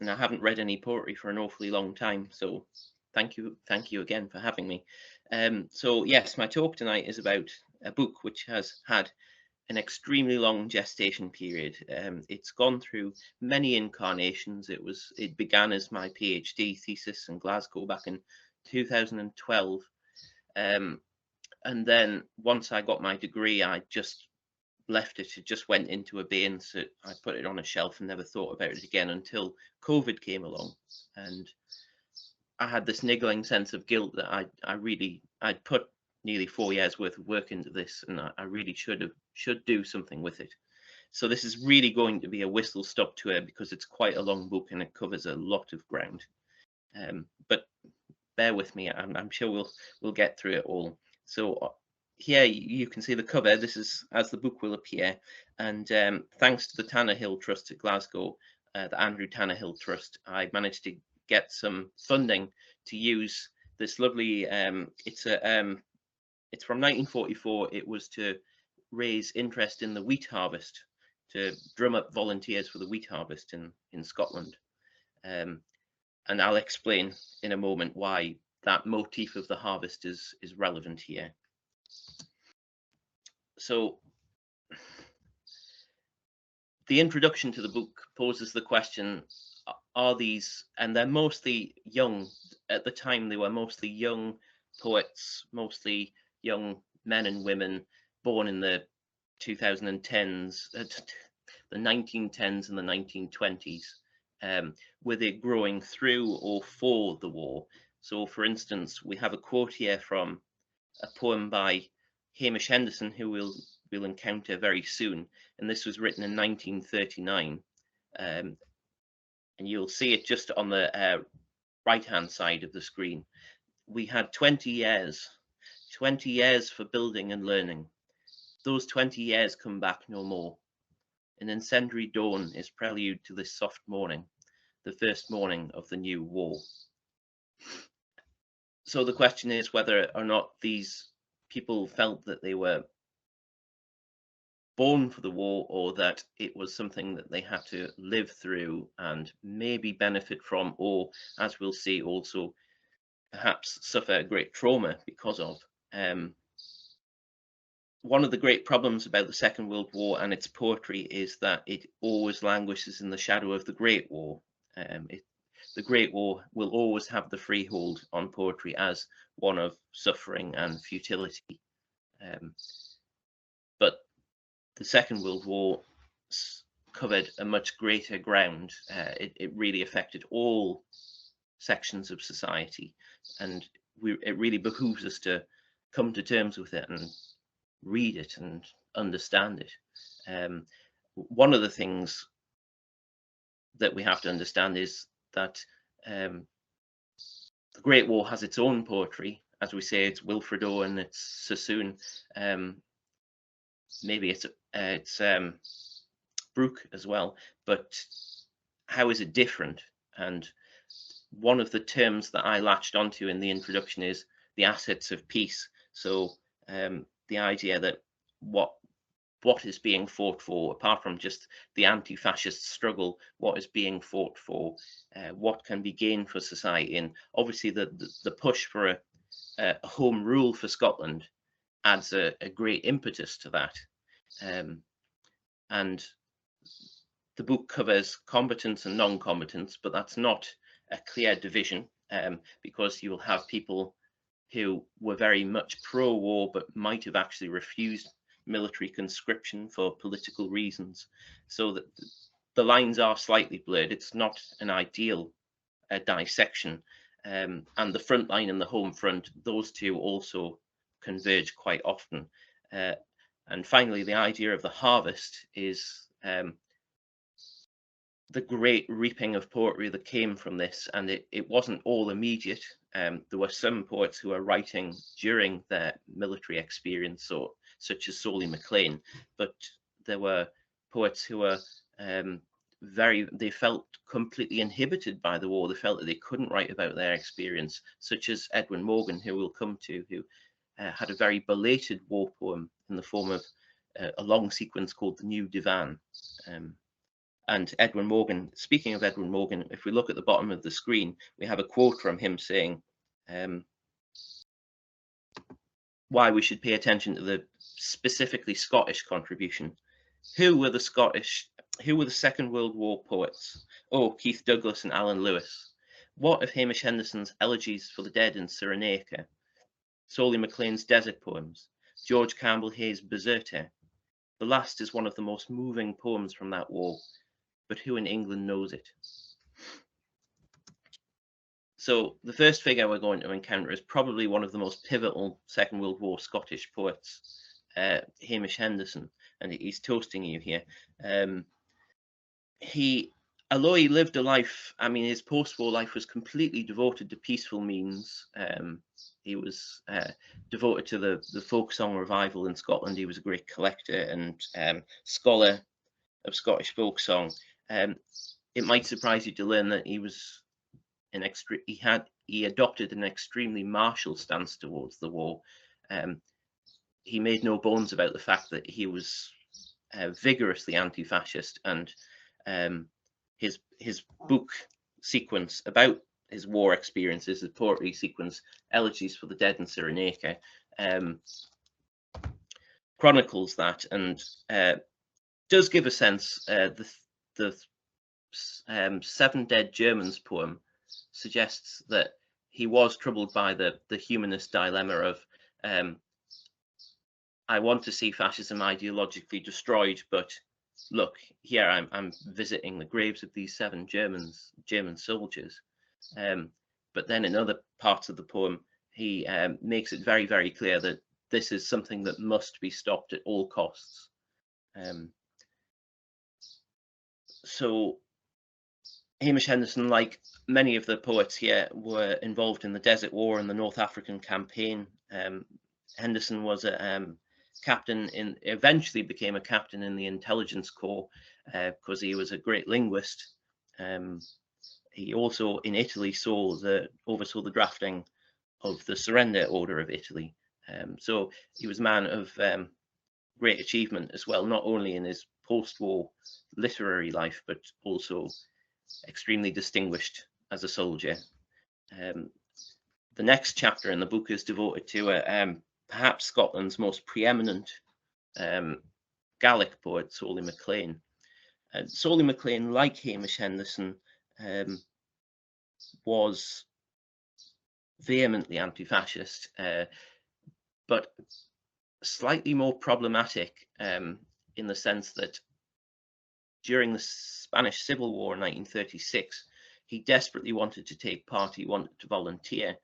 and I haven't read any poetry for an awfully long time. So thank you again for having me. So yes, my talk tonight is about a book which has had an extremely long gestation period. It's gone through many incarnations. It began as my PhD thesis in Glasgow back in 2012. And then once I got my degree, I just left it. It just went into abeyance. I put it on a shelf and never thought about it again until COVID came along. And I had this niggling sense of guilt that I'd put nearly 4 years worth of work into this, and I really should do something with it. So this is really going to be a whistle stop tour because it's quite a long book and it covers a lot of ground. But bear with me. I'm sure we'll get through it all. So here you can see the cover. This is as the book will appear, and thanks to the Tanner Hill Trust at Glasgow, the Andrew Tanner Hill Trust, I managed to get some funding to use this lovely. It's from 1944. It was to raise interest in the wheat harvest, to drum up volunteers for the wheat harvest in Scotland. And I'll explain in a moment why that motif of the harvest is relevant here. So the introduction to the book poses the question, are these, and they're mostly young, at the time they were mostly young poets, mostly young men and women born in the 2010s, the 1910s and the 1920s. Were they growing through or for the war? So, for instance, we have a quote here from a poem by Hamish Henderson, who we'll encounter very soon, and this was written in 1939. And you'll see it just on the right-hand side of the screen. We had 20 years for building and learning. Those 20 years come back no more. An incendiary dawn is prelude to this soft morning, the first morning of the new war. So the question is whether or not these people felt that they were born for the war, or that it was something that they had to live through and maybe benefit from, or, as we'll see, also perhaps suffer great trauma because of. One of the great problems about the Second World War and its poetry is that it always languishes in the shadow of the Great War. The Great War will always have the freehold on poetry as one of suffering and futility. But the Second World War covered a much greater ground. It really affected all sections of society, and it really behooves us to come to terms with it and read it and understand it. One of the things that we have to understand is that the Great War has its own poetry. As we say, it's Wilfred Owen, it's Sassoon, maybe it's Brooke as well. But how is it different? And one of the terms that I latched onto in the introduction is the assets of peace. So the idea that what is being fought for, apart from just the anti-fascist struggle, what is being fought for, what can be gained for society, and obviously the push for a home rule for Scotland adds a great impetus to that. And the book covers combatants and non-combatants, but that's not a clear division, because you will have people who were very much pro-war but might have actually refused military conscription for political reasons. So that the lines are slightly blurred. It's not an ideal dissection. And the front line and the home front, those two also converge quite often. And finally, the idea of the harvest is the great reaping of poetry that came from this, and it wasn't all immediate. There were some poets who were writing during their military experience, such as Solly MacLean, but there were poets who were they felt completely inhibited by the war. They felt that they couldn't write about their experience, such as Edwin Morgan, who we'll come to, who had a very belated war poem in the form of a long sequence called The New Divan. And Edwin Morgan, speaking of Edwin Morgan, if we look at the bottom of the screen, we have a quote from him saying why we should pay attention to the specifically Scottish contribution. Who were the Second World War poets? Oh, Keith Douglas and Alan Lewis. What of Hamish Henderson's Elegies for the Dead in Cyrenaica? Solly MacLean's Desert Poems? George Campbell Hayes' Bizerte? The last is one of the most moving poems from that war, but who in England knows it? So the first figure we're going to encounter is probably one of the most pivotal Second World War Scottish poets, Hamish Henderson, and he's toasting you here. Although he lived a life, I mean, his post-war life was completely devoted to peaceful means. He was devoted to the folk song revival in Scotland. He was a great collector and scholar of Scottish folk song. It might surprise you to learn that he was he adopted an extremely martial stance towards the war. He made no bones about the fact that he was vigorously anti-fascist, and his book sequence about his war experiences, his poetry sequence, Elegies for the Dead in Cyrenaica, chronicles that, and does give a sense. The Seven Dead Germans poem suggests that he was troubled by the humanist dilemma of I want to see fascism ideologically destroyed, but look, here I'm visiting the graves of these 7 German soldiers. But then in other parts of the poem, he makes it very, very clear that this is something that must be stopped at all costs. So Hamish Henderson, like many of the poets here, were involved in the Desert War and the North African campaign. Henderson was a captain eventually became a captain in the intelligence corps because he was a great linguist. He also in Italy oversaw the drafting of the surrender order of Italy. So he was a man of great achievement as well, not only in his post-war literary life, but also extremely distinguished as a soldier. The next chapter in the book is devoted to perhaps Scotland's most preeminent Gaelic poet, Solly MacLean. Solly MacLean, like Hamish Henderson, was vehemently anti-fascist, but slightly more problematic in the sense that during the Spanish Civil War in 1936, he desperately wanted to take part, he wanted to volunteer,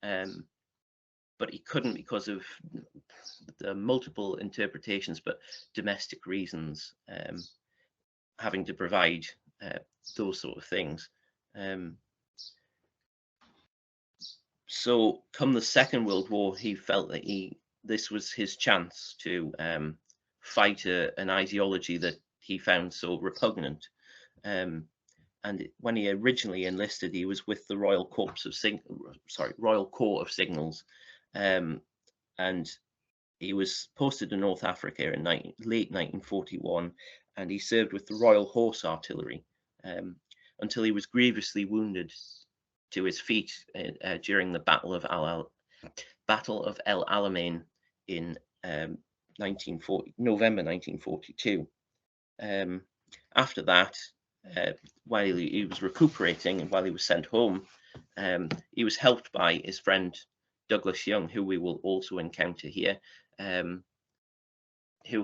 but he couldn't because of the multiple interpretations, but domestic reasons, having to provide those sort of things. So come the Second World War, he felt that this was his chance to fight an ideology that he found so repugnant. And when he originally enlisted, he was with the Royal Corps of Signals, and he was posted to North Africa in late 1941, and he served with the Royal Horse Artillery until he was grievously wounded to his feet during the Battle of El Alamein in November 1942. After that, while he was recuperating and while he was sent home, he was helped by his friend Douglas Young, who we will also encounter here, who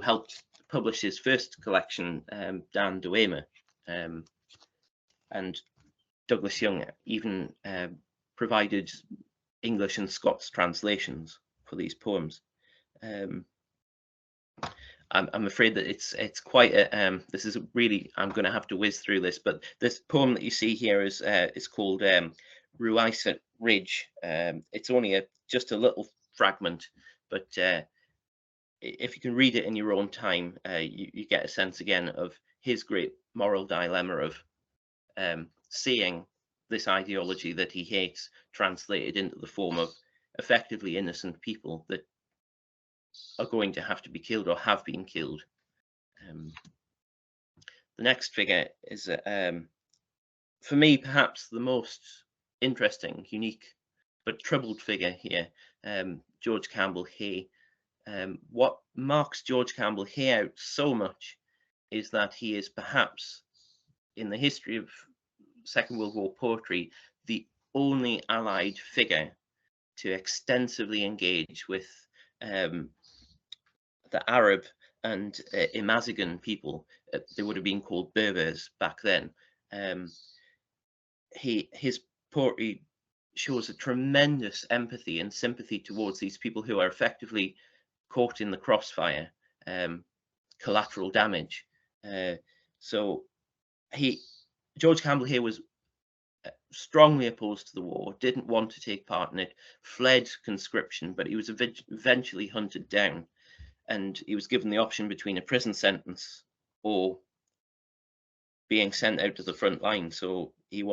helped publish his first collection, Dan Duema, and Douglas Young even provided English and Scots translations for these poems. I'm afraid that it's quite a this is really, I'm going to have to whiz through this, but this poem that you see here is called Ruiset Ridge. It's only just a little fragment, but if you can read it in your own time, you get a sense again of his great moral dilemma of seeing this ideology that he hates translated into the form of effectively innocent people that are going to have to be killed or have been killed. The next figure is, for me, perhaps the most interesting, unique, but troubled figure here, George Campbell Hay. What marks George Campbell Hay out so much is that he is perhaps, in the history of Second World War poetry, the only Allied figure to extensively engage with the Arab and Imazighan people. They would have been called Berbers back then. His poetry shows a tremendous empathy and sympathy towards these people who are effectively caught in the crossfire, collateral damage. So George Campbell Hay was strongly opposed to the war, didn't want to take part in it, fled conscription, but he was eventually hunted down, and he was given the option between a prison sentence or being sent out to the front line. So he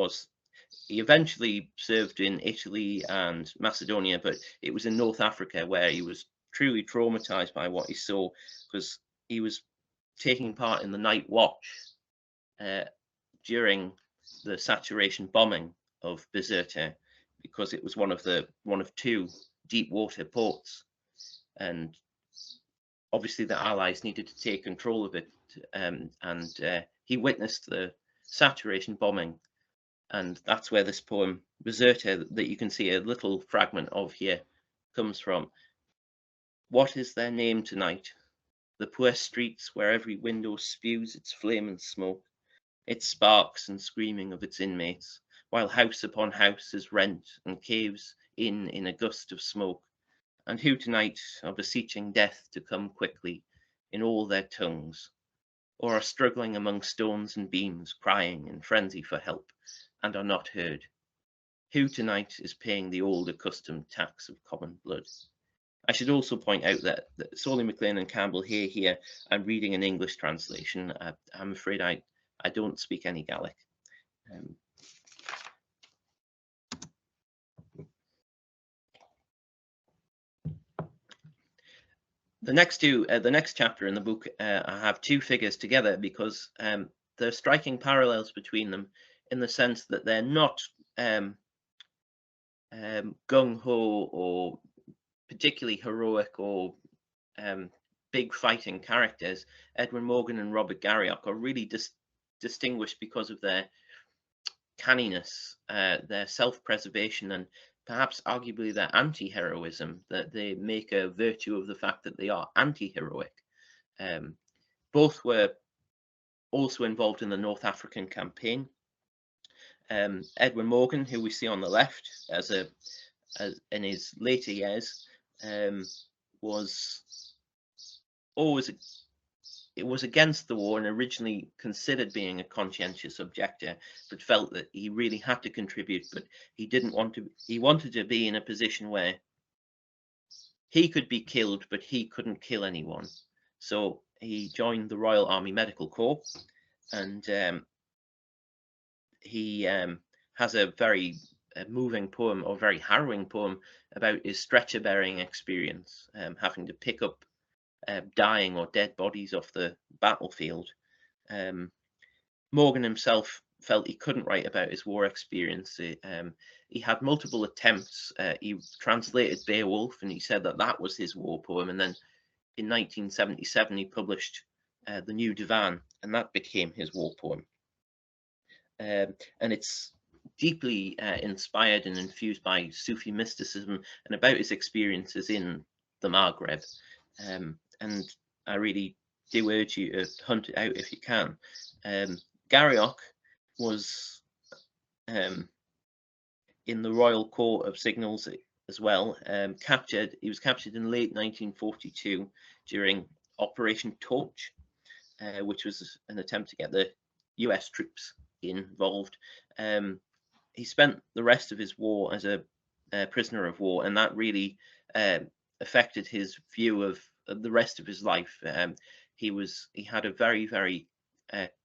eventually served in Italy and Macedonia, but it was in North Africa where he was truly traumatized by what he saw, because he was taking part in the night watch during the saturation bombing of Bizerta, because it was one of two deep water ports, and obviously the Allies needed to take control of it, and he witnessed the saturation bombing, and that's where this poem Bizerta, that you can see a little fragment of here, comes from. What is their name tonight? The poor streets where every window spews its flame and smoke, its sparks and screaming of its inmates, while house upon house is rent and caves in a gust of smoke. And who tonight are beseeching death to come quickly in all their tongues, or are struggling among stones and beams, crying in frenzy for help, and are not heard? Who tonight is paying the old accustomed tax of common blood? I should also point out that Solly MacLean and Campbell Hay here, I'm reading an English translation. I'm afraid I don't speak any Gaelic. The next chapter in the book, I have two figures together because there are striking parallels between them, in the sense that they're not gung-ho or particularly heroic or big fighting characters. Edwin Morgan and Robert Garriock are really distinguished because of their canniness, their self-preservation, and perhaps arguably their anti-heroism, that they make a virtue of the fact that they are anti-heroic. Both were also involved in the North African campaign. Edwin Morgan, who we see on the left, as in his later years, was against the war and originally considered being a conscientious objector, but felt that he really had to contribute, but he didn't want to. He wanted to be in a position where he could be killed, but he couldn't kill anyone. So he joined the Royal Army Medical Corps, and he has a very moving poem, or very harrowing poem, about his stretcher bearing experience, having to pick up dying or dead bodies off the battlefield. Morgan himself felt he couldn't write about his war experience. He had multiple attempts. He translated Beowulf, and he said that was his war poem. And then in 1977, he published The New Divan, and that became his war poem. And it's deeply inspired and infused by Sufi mysticism and about his experiences in the Maghreb. And I really do urge you to hunt it out if you can. Garriock was in the Royal Court of Signals as well. He was captured in late 1942 during Operation Torch, which was an attempt to get the US troops involved. He spent the rest of his war as a prisoner of war, and that really affected his view of the rest of his life. He had a very, very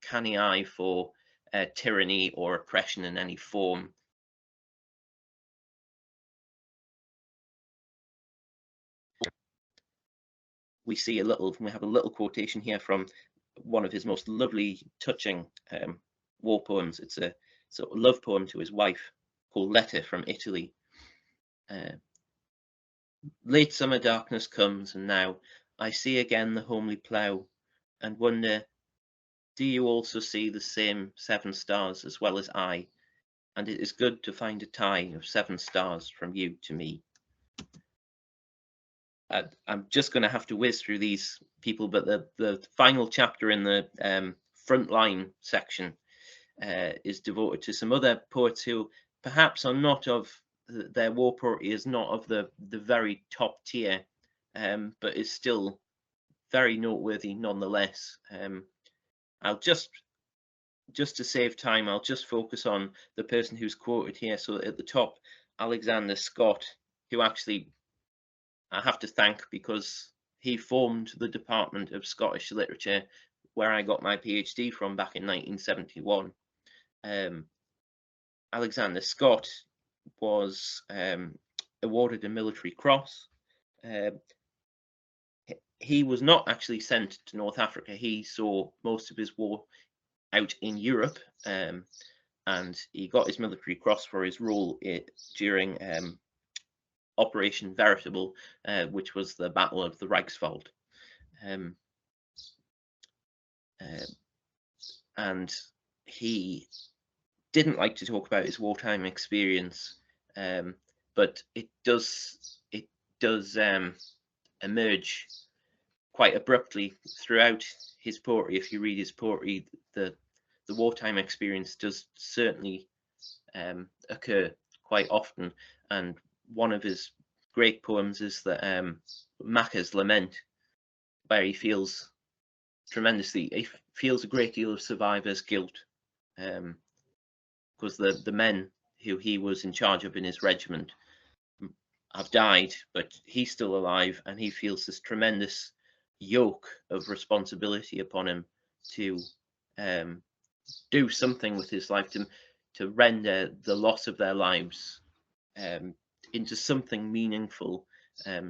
canny eye for tyranny or oppression in any form. We have a little quotation here from one of his most lovely, touching war poems. It's a sort of love poem to his wife called Letter from Italy. Late summer darkness comes, and now I see again the homely plough, and wonder, do you also see the same 7 stars as well as I? And it is good to find a tie of 7 stars from you to me. I'm just going to have to whiz through these people, but the final chapter in the frontline section is devoted to some other poets who perhaps are not of, their war poetry is not of the very top tier, but is still very noteworthy nonetheless. I'll just to save time, I'll just focus on the person who's quoted here. So at the top, Alexander Scott, who actually I have to thank because he formed the Department of Scottish Literature where I got my PhD from back in 1971. Alexander Scott was awarded a military cross. He was not actually sent to North Africa. He saw most of his war out in Europe, and he got his military cross for his role during Operation Veritable, which was the Battle of the Reichswald. And he didn't like to talk about his wartime experience, but it does emerge quite abruptly throughout his poetry. If you read his poetry, the wartime experience does certainly occur quite often, and one of his great poems is the Macca's Lament, where he feels he feels a great deal of survivor's guilt, because the men who he was in charge of in his regiment have died, but he's still alive, and he feels this tremendous yoke of responsibility upon him to do something with his life, to render the loss of their lives into something meaningful.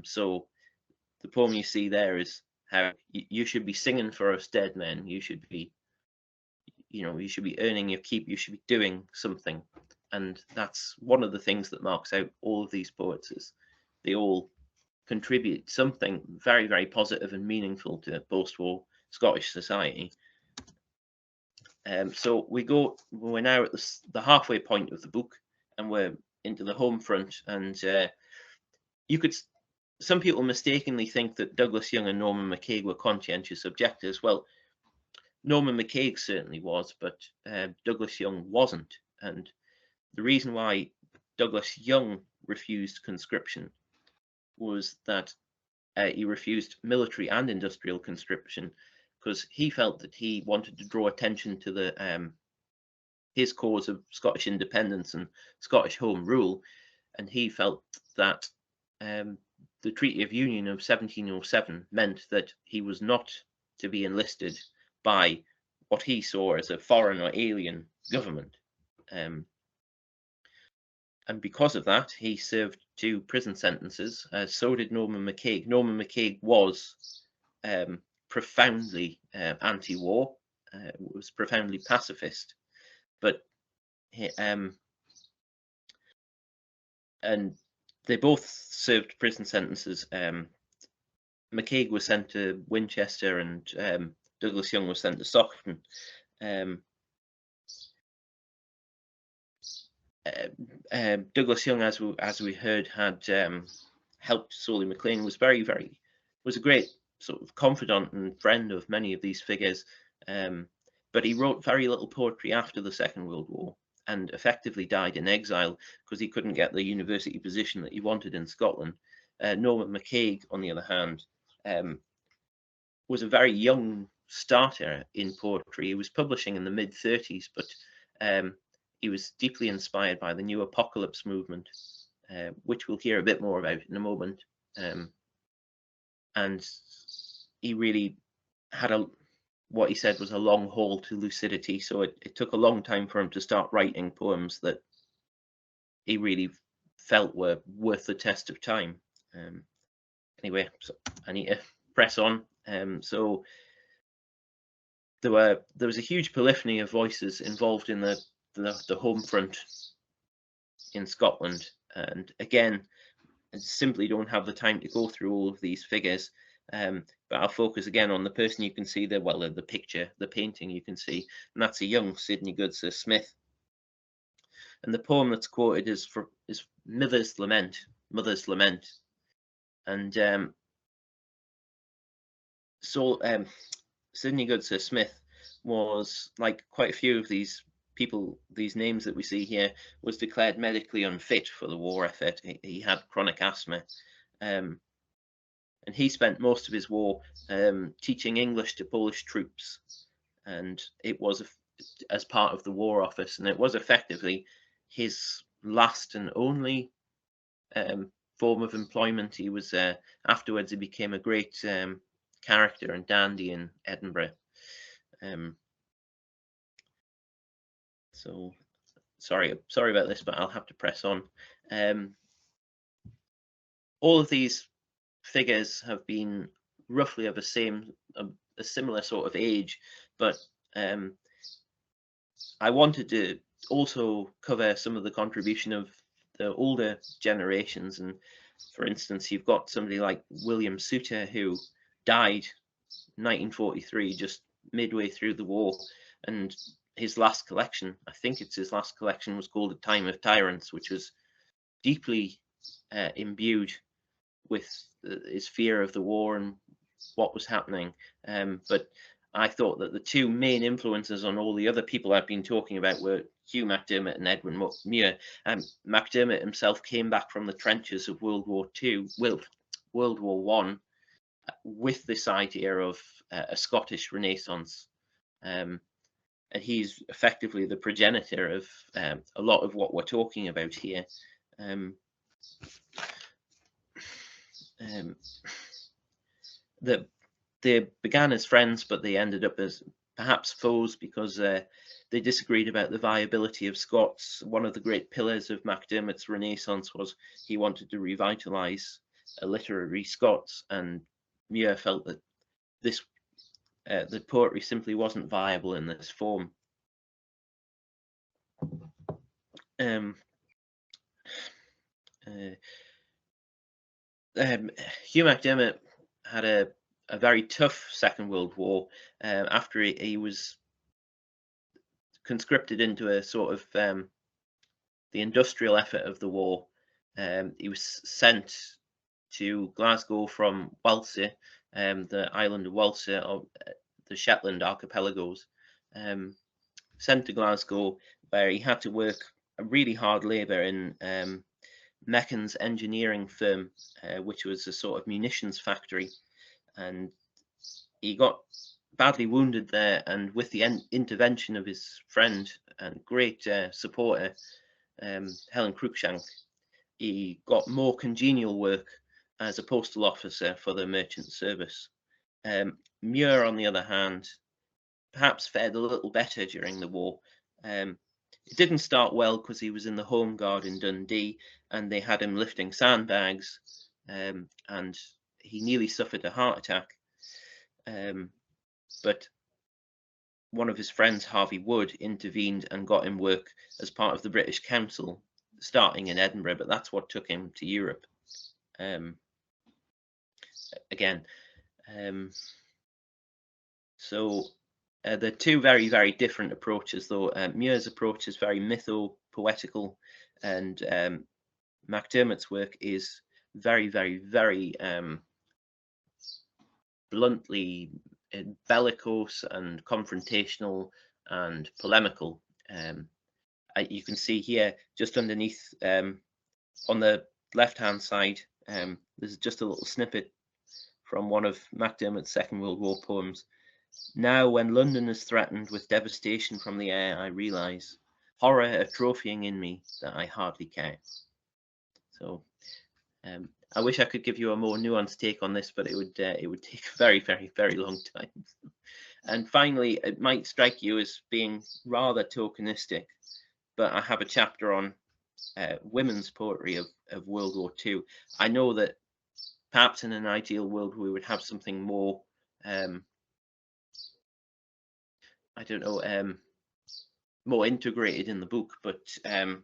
So the poem you see there is how you should be singing for us dead men. You should be, you should be earning your keep. You should be doing something. And that's one of the things that marks out all of these poets, is they all contribute something very, very positive and meaningful to post-war Scottish society. So we're now at the halfway point of the book, and we're into the home front. And some people mistakenly think that Douglas Young and Norman McCaig were conscientious objectors. Well, Norman McCaig certainly was, but Douglas Young wasn't. And the reason why Douglas Young refused conscription was that he refused military and industrial conscription because he felt that he wanted to draw attention to his cause of Scottish independence and Scottish Home Rule, and he felt that the Treaty of Union of 1707 meant that he was not to be enlisted by what he saw as a foreign or alien government. And because of that, he served 2 prison sentences. So did Norman McCaig. Norman McCaig was profoundly anti-war, was profoundly pacifist, but and they both served prison sentences. McCaig was sent to Winchester, and Douglas Young was sent to Stockton. Douglas Young, as we heard, had helped Solly MacLean, was a great sort of confidant and friend of many of these figures, but he wrote very little poetry after the Second World War, and effectively died in exile because he couldn't get the university position that he wanted in Scotland. Norman McCaig, on the other hand, was a very young starter in poetry. He was publishing in the mid-30s, but he was deeply inspired by the New Apocalypse movement, which we'll hear a bit more about in a moment. And he really had what he said was a long haul to lucidity. So it took a long time for him to start writing poems that he really felt were worth the test of time. Anyway, so I need to press on. So there was a huge polyphony of voices involved in the home front in Scotland, and again, I simply don't have the time to go through all of these figures. But I'll focus again on the person you can see there, well, the picture, the painting you can see, and that's a young Sydney Goodsir Smith. And the poem that's quoted is Mother's Lament, Mother's Lament. And Sydney Goodsir Smith was, like quite a few of these people, these names that we see here, was declared medically unfit for the war effort. He had chronic asthma. And he spent most of his war teaching English to Polish troops, and it was as part of the War Office, and it was effectively his last and only form of employment. He was afterwards he became a great character and dandy in Edinburgh. So sorry about this, but I'll have to press on. All of these figures have been roughly of a similar sort of age, but I wanted to also cover some of the contribution of the older generations. And for instance, you've got somebody like William Souter, who died 1943, just midway through the war, and his last collection, I think it's his last collection, was called A Time of Tyrants, which was deeply imbued with his fear of the war and what was happening. But I thought that the two main influences on all the other people I've been talking about were Hugh MacDiarmid and Edwin Muir. MacDiarmid himself came back from the trenches of World War I, with this idea of a Scottish Renaissance. And he's effectively the progenitor of a lot of what we're talking about here. They began as friends, but they ended up as perhaps foes, because they disagreed about the viability of Scots. One of the great pillars of MacDiarmid's Renaissance was he wanted to revitalise a literary Scots, and Muir felt that this the poetry simply wasn't viable in this form. Hugh MacDiarmid had a very tough Second World War. After he was conscripted into a sort of the industrial effort of the war, he was sent to Glasgow from Walsey, the island of Walsey, or the Shetland archipelagos. Sent to Glasgow, where he had to work a really hard labour in Mechan's engineering firm, which was a sort of munitions factory, and he got badly wounded there. And with the intervention of his friend and great supporter, Helen Cruikshank, he got more congenial work as a postal officer for the merchant service. Muir, on the other hand, perhaps fared a little better during the war. It didn't start well because he was in the Home Guard in Dundee, and they had him lifting sandbags, and he nearly suffered a heart attack. But one of his friends, Harvey Wood, intervened and got him work as part of the British Council, starting in Edinburgh, but that's what took him to Europe. So they're two very, very different approaches, though. Muir's approach is very mytho-poetical, and MacDiarmid's work is very, very, very bluntly bellicose and confrontational and polemical. You can see here, just underneath, on the left-hand side, there's just a little snippet from one of MacDiarmid's Second World War poems. Now, when London is threatened with devastation from the air, I realise horror atrophying in me that I hardly care. So I wish I could give you a more nuanced take on this, but it would take a very, very, very long time. And finally, it might strike you as being rather tokenistic, but I have a chapter on women's poetry of World War II. I know that perhaps in an ideal world we would have something more I don't know, more integrated in the book. But and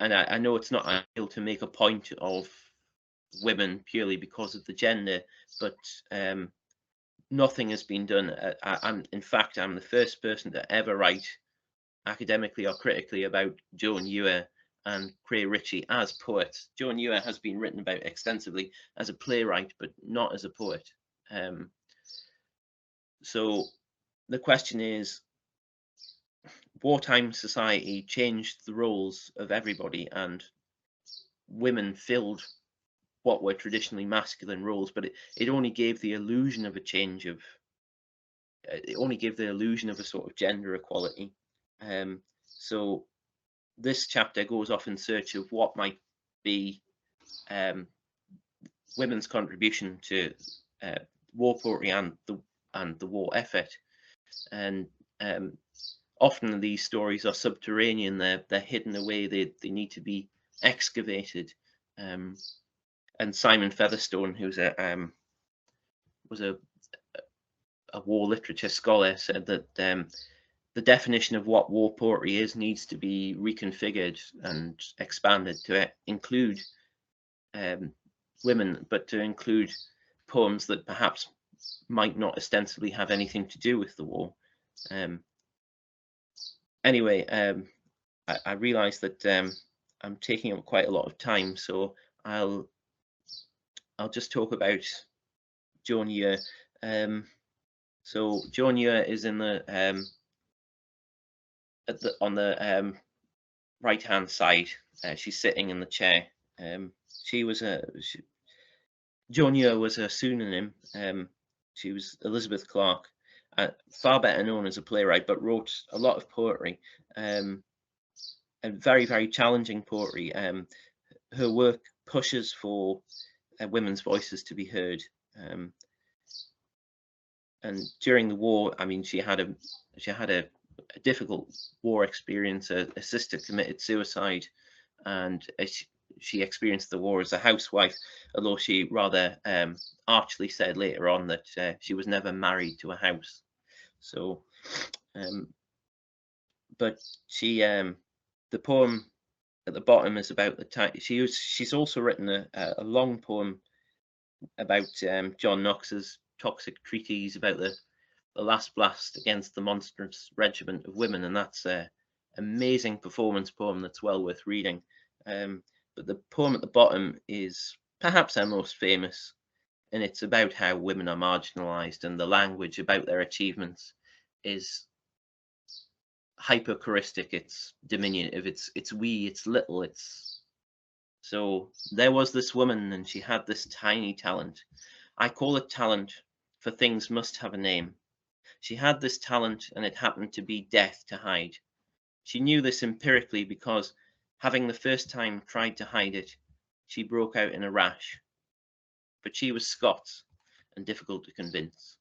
I know it's not ideal to make a point of women purely because of the gender, but nothing has been done. In fact, I'm the first person to ever write academically or critically about Joan Ewer and Cray Ritchie as poets. Joan Ewer has been written about extensively as a playwright, but not as a poet. So the question is, wartime society changed the roles of everybody, and women filled what were traditionally masculine roles, but it only gave the illusion of a change of, it only gave the illusion of a sort of gender equality. So this chapter goes off in search of what might be women's contribution to war poetry and the war effort. And often these stories are subterranean; they're hidden away. They need to be excavated. And Simon Featherstone, who's was a war literature scholar, said that the definition of what war poetry is needs to be reconfigured and expanded to include women, but to include poems that perhaps might not ostensibly have anything to do with the war. Anyway, I realise that I'm taking up quite a lot of time, so I'll just talk about Joan Ewer. So Joan Ewer is in the on the right hand side. She's sitting in the chair. Joan Ewer was a pseudonym. She was Elizabeth Clark, far better known as a playwright, but wrote a lot of poetry, and very, very challenging poetry. Her work pushes for women's voices to be heard. And during the war, I mean, she had a difficult war experience. A sister committed suicide, and she experienced the war as a housewife, although she rather archly said later on that she was never married to a house. So, but she, the poem at the bottom is about the time. She's also written a long poem about John Knox's toxic treatise about the last blast against the monstrous regiment of women, and that's an amazing performance poem that's well worth reading. But the poem at the bottom is perhaps her most famous, and it's about how women are marginalized, and the language about their achievements is hyperchoristic, it's diminutive, it's we, it's little, it's... So there was this woman, and she had this tiny talent. I call it talent, for things must have a name. She had this talent, and it happened to be death to hide. She knew this empirically because, having the first time tried to hide it, she broke out in a rash. But she was Scots and difficult to convince.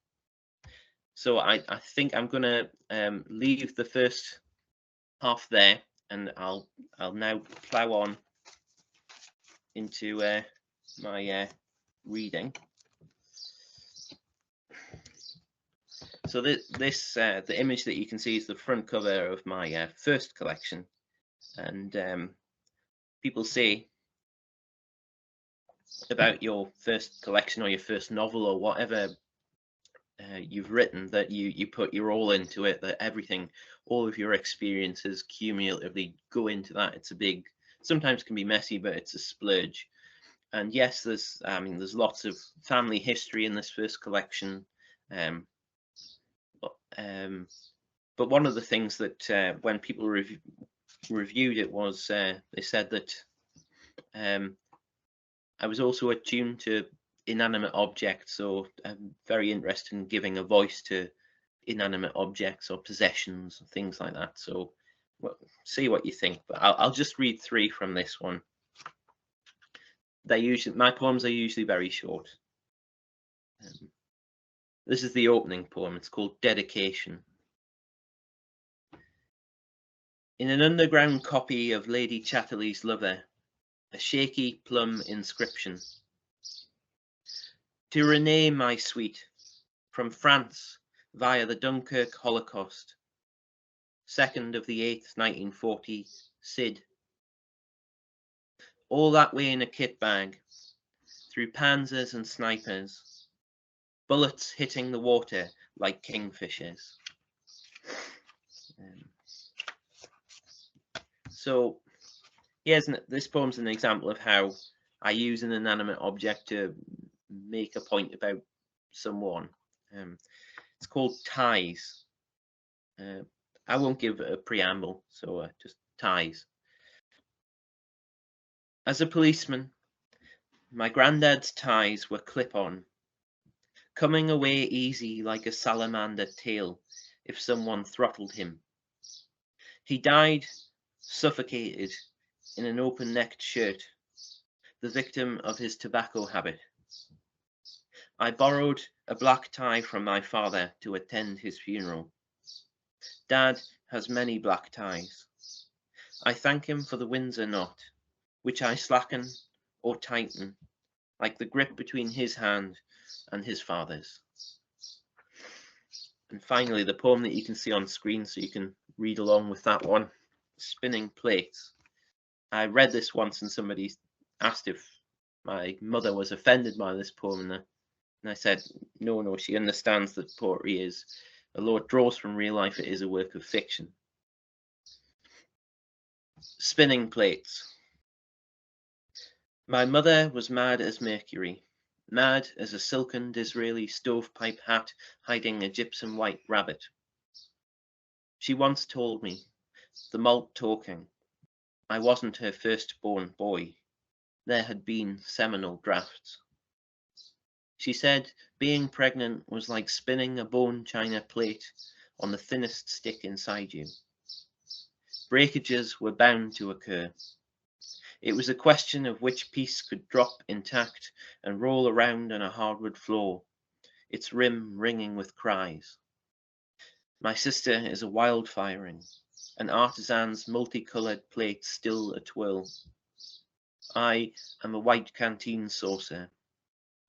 So I think I'm going to leave the first half there, and I'll now plough on into my reading. So the image that you can see is the front cover of my first collection, and people say about your first collection or your first novel or whatever you've written that you put your all into it, that everything, all of your experiences cumulatively go into that. It's a big, sometimes can be messy, but it's a splurge. And yes, there's lots of family history in this first collection. But one of the things that when people reviewed it was they said that I was also attuned to inanimate objects, so I'm very interested in giving a voice to inanimate objects or possessions, things like that. So well, see what you think, but I'll just read 3 from this one. My poems are usually very short. This is the opening poem. It's called Dedication. In an underground copy of Lady Chatterley's Lover, a shaky plum inscription. To Renee, my sweet, from France, via the Dunkirk Holocaust, 2nd of the 8th, 1940, Sid. All that way in a kit bag, through panzers and snipers, bullets hitting the water like kingfishers. So this poem's an example of how I use an inanimate object to make a point about someone. It's called Ties. I won't give a preamble, so just Ties. As a policeman, my granddad's ties were clip-on, coming away easy like a salamander tail if someone throttled him. He died suffocated in an open-necked shirt, the victim of his tobacco habit. I borrowed a black tie from my father to attend his funeral. Dad has many black ties. I thank him for the Windsor knot, which I slacken or tighten, like the grip between his hand and his father's. And finally, the poem that you can see on screen, so you can read along with that one, Spinning Plates. I read this once and somebody asked if my mother was offended by this poem, and I said, no, she understands that poetry is, although it draws from real life, it is a work of fiction. Spinning Plates. My mother was mad as Mercury, mad as a silken Disraeli stovepipe hat hiding a gypsum white rabbit. She once told me, the malt talking, I wasn't her firstborn boy. There had been seminal drafts. She said being pregnant was like spinning a bone china plate on the thinnest stick inside you. Breakages were bound to occur. It was a question of which piece could drop intact and roll around on a hardwood floor, its rim ringing with cries. My sister is a wildfiring, an artisan's multicolored plate still a twirl. I am a white canteen saucer,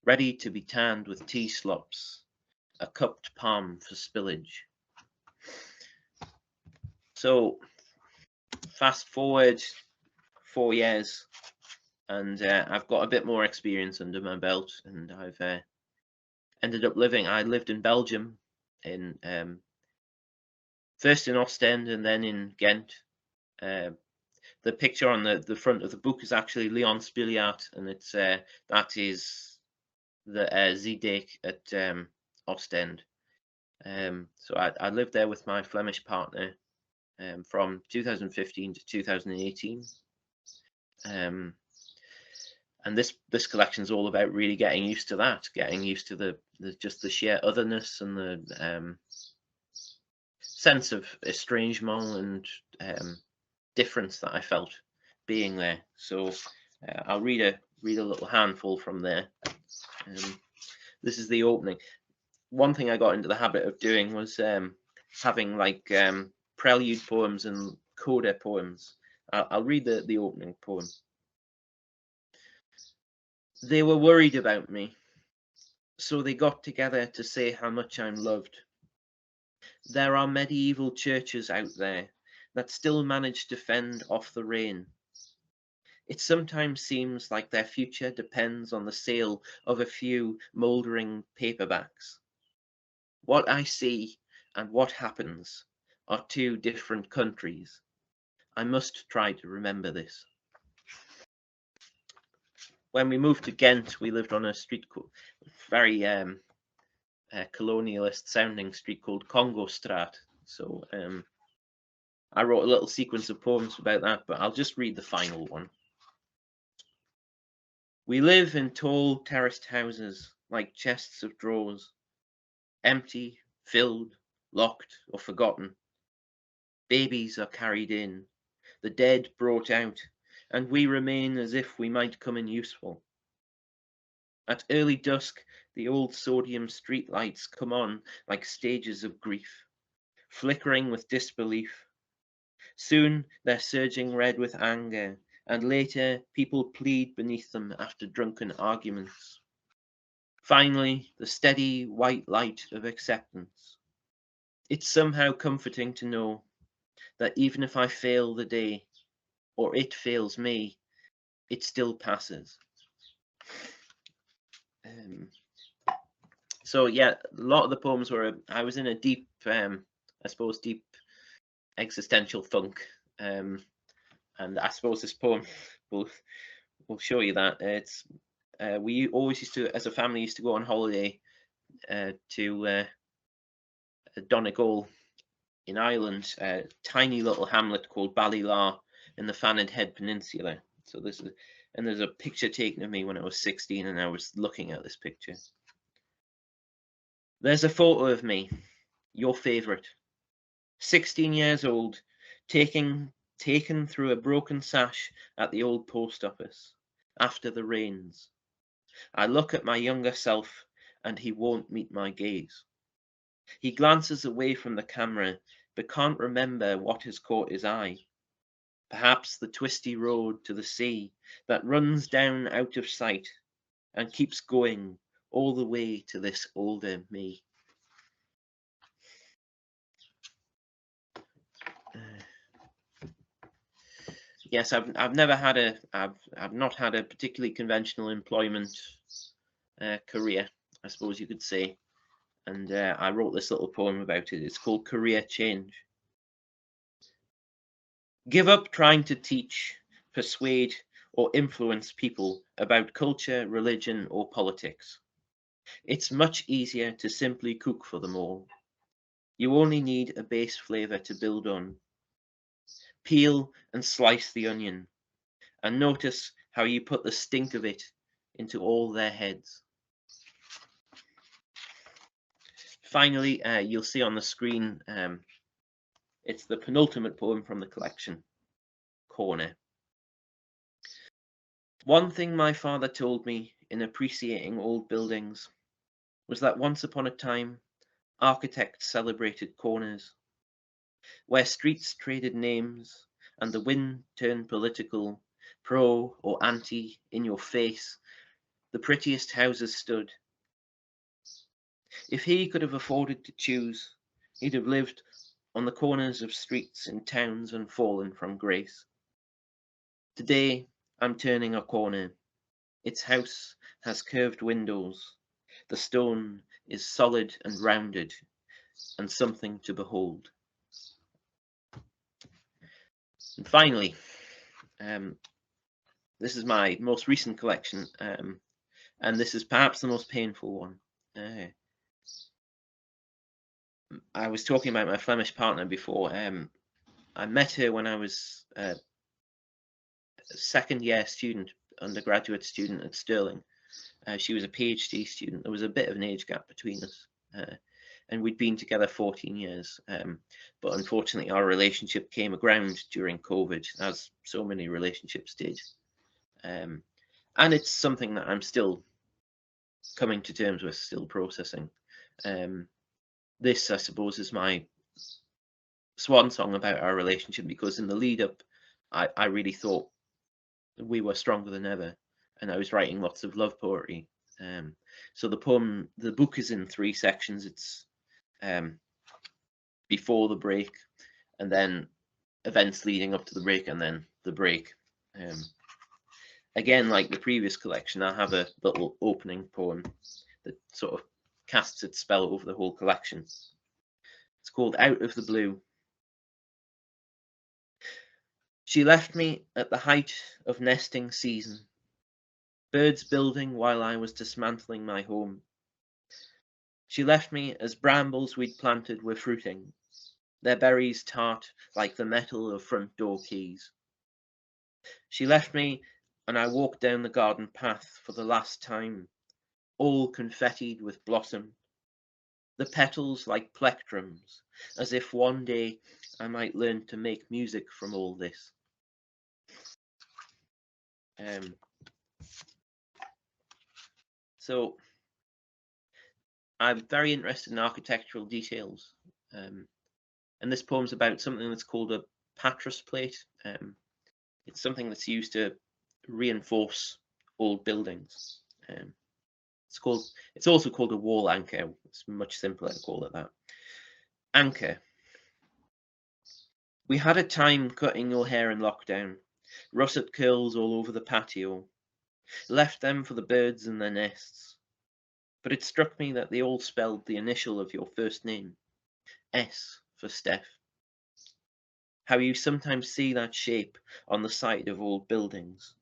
ready to be tanned with tea slops, a cupped palm for spillage. So, fast forward 4 years, and I've got a bit more experience under my belt, and I've ended up I lived in Belgium, in first in Ostend and then in Ghent. The picture on the front of the book is actually Leon Spiliart, and it's that is the Zedek at Ostend. So I lived there with my Flemish partner from 2015 to 2018. And this collection is all about really getting used to that, getting used to just the sheer otherness and the sense of estrangement and difference that I felt being there. So I'll read a little handful from there. This is the opening. One thing I got into the habit of doing was having like prelude poems and coda poems. I'll read the opening poem. They were worried about me, so they got together to say how much I'm loved. There are medieval churches out there that still manage to fend off the rain. It sometimes seems like their future depends on the sale of a few mouldering paperbacks. What I see and what happens are two different countries. I must try to remember this. When we moved to Ghent, we lived on a street called, very colonialist sounding street called Congo Straat. So I wrote a little sequence of poems about that, but I'll just read the final one. We live in tall terraced houses like chests of drawers, empty, filled, locked, or forgotten. Babies are carried in, the dead brought out, and we remain as if we might come in useful. At early dusk, the old sodium streetlights come on like stages of grief, flickering with disbelief. Soon they're surging red with anger, and later people plead beneath them after drunken arguments. Finally, the steady white light of acceptance. It's somehow comforting to know that even if I fail the day, or it fails me, it still passes. So yeah, a lot of the poems were, I was in a deep, I suppose, deep existential funk. And I suppose this poem will show you that. It's we always used to, as a family, used to go on holiday to Donegal in Ireland, a tiny little hamlet called Ballylar in the Fannin Head Peninsula. So this is, and there's a picture taken of me when I was 16, and I was looking at this picture. There's a photo of me, your favourite, 16 years old, taken through a broken sash at the old post office after the rains. I look at my younger self, and he won't meet my gaze. He glances away from the camera, but can't remember what has caught his eye. Perhaps the twisty road to the sea that runs down out of sight and keeps going all the way to this older me. Yes, I've never had a I've not had a particularly conventional employment career, I suppose you could say, and I wrote this little poem about it. It's called Career Change. Give up trying to teach, persuade, or influence people about culture, religion, or politics. It's much easier to simply cook for them all. You only need a base flavor to build on. Peel and slice the onion, and notice how you put the stink of it into all their heads. Finally, you'll see on the screen, it's the penultimate poem from the collection, Corner. One thing my father told me in appreciating old buildings was that once upon a time, architects celebrated corners, where streets traded names and the wind turned political, pro or anti, in your face. The prettiest houses stood. If he could have afforded to choose, he'd have lived on the corners of streets in towns unfallen from grace. Today, I'm turning a corner. Its house has curved windows. The stone is solid and rounded, and something to behold. And finally, this is my most recent collection, and this is perhaps the most painful one. I was talking about my Flemish partner before. I met her when I was a second-year student, undergraduate student at Stirling. She was a PhD student. There was a bit of an age gap between us, and we'd been together 14 years. But unfortunately, our relationship came aground during COVID, as so many relationships did. And it's something that I'm still coming to terms with, still processing. This, I suppose, is my swan song about our relationship, because in the lead up, I really thought we were stronger than ever, and I was writing lots of love poetry. So the book is in 3 sections. It's before the break, and then events leading up to the break, and then the break. Again, like the previous collection, I have a little opening poem that sort of casts its spell over the whole collection. It's called Out of the Blue. She left me at the height of nesting season, birds building while I was dismantling my home. She left me as brambles we'd planted were fruiting, their berries tart like the metal of front door keys. She left me, and I walked down the garden path for the last time, all confettied with blossom, the petals like plectrums, as if one day I might learn to make music from all this. So I'm very interested in architectural details, and this poem's about something that's called a patras plate. It's something that's used to reinforce old buildings. It's also called a wall anchor. It's much simpler to call it that. Anchor. We had a time cutting your hair in lockdown, russet curls all over the patio, left them for the birds in their nests. But it struck me that they all spelled the initial of your first name, S for Steph. How you sometimes see that shape on the side of old buildings,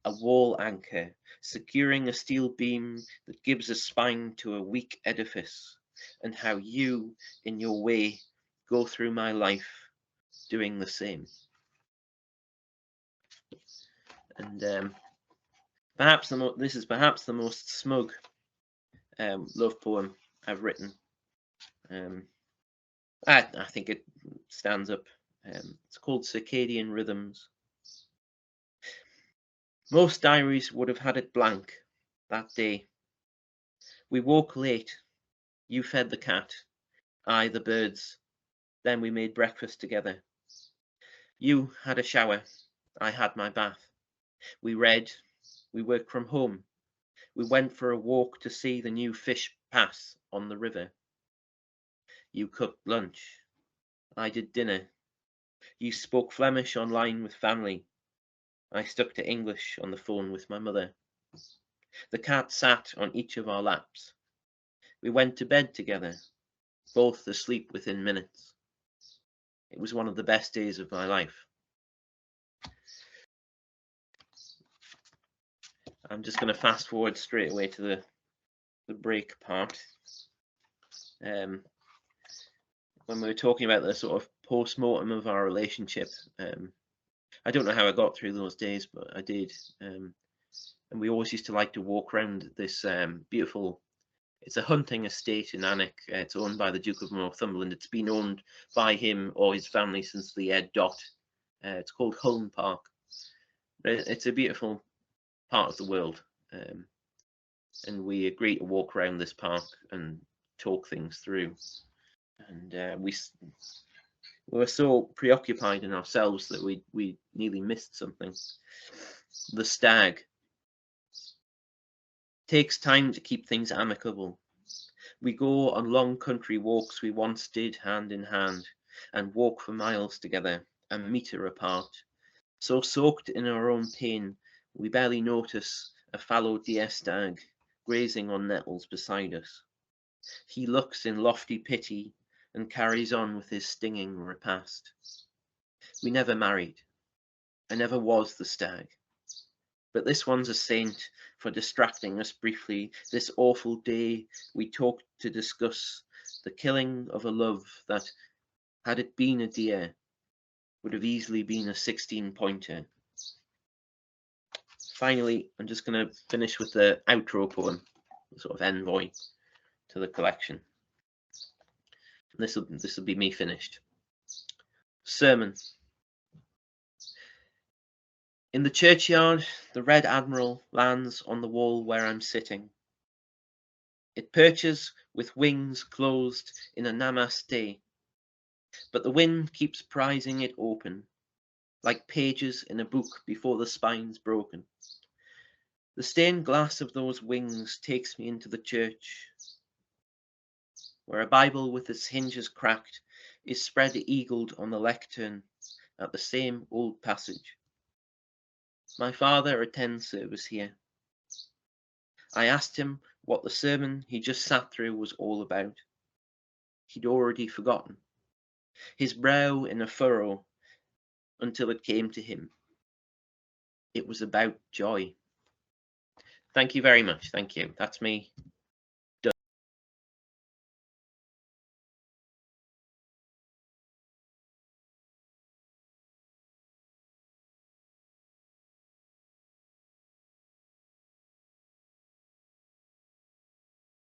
a wall anchor securing a steel beam that gives a spine to a weak edifice, and how you, in your way, go through my life doing the same. And perhaps this is perhaps the most smug love poem I've written. I think it stands up. It's called Circadian Rhythms. Most diaries would have had it blank that day. We woke late. You fed the cat, I the birds. Then we made breakfast together. You had a shower. I had my bath. We read. We worked from home. We went for a walk to see the new fish pass on the river. You cooked lunch. I did dinner. You spoke Flemish online with family. I stuck to English on the phone with my mother. The cat sat on each of our laps. We went to bed together, both asleep within minutes. It was one of the best days of my life. I'm just going to fast forward straight away to the break part. When we were talking about the sort of post-mortem of our relationship, I don't know how I got through those days, but I did. And we always used to like to walk around this beautiful, it's a hunting estate in Alnwick. It's owned by the Duke of Northumberland. It's been owned by him or his family since the Ed Dot. It's called Hulme Park. It's a beautiful part of the world. And we agreed to walk around this park and talk things through. And we were so preoccupied in ourselves that we nearly missed something. The stag. Takes time to keep things amicable. We go on long country walks we once did hand in hand, and walk for miles together, a metre apart. So soaked in our own pain, we barely notice a fallow deer stag grazing on nettles beside us. He looks in lofty pity and carries on with his stinging repast. We never married. I never was the stag. But this one's a saint for distracting us briefly. This awful day we talked to discuss the killing of a love that, had it been a deer, would have easily been a 16-pointer. Finally, I'm just going to finish with the outro poem, the sort of envoy to the collection. This will be me finished. Sermon. In the churchyard, the Red Admiral lands on the wall where I'm sitting. It perches with wings closed in a namaste, but the wind keeps prizing it open, like pages in a book before the spine's broken. The stained glass of those wings takes me into the church, where a Bible with its hinges cracked is spread eagled on the lectern at the same old passage. My father attends service here. I asked him what the sermon he just sat through was all about. He'd already forgotten, his brow in a furrow, until it came to him. It was about joy. Thank you very much. Thank you. That's me.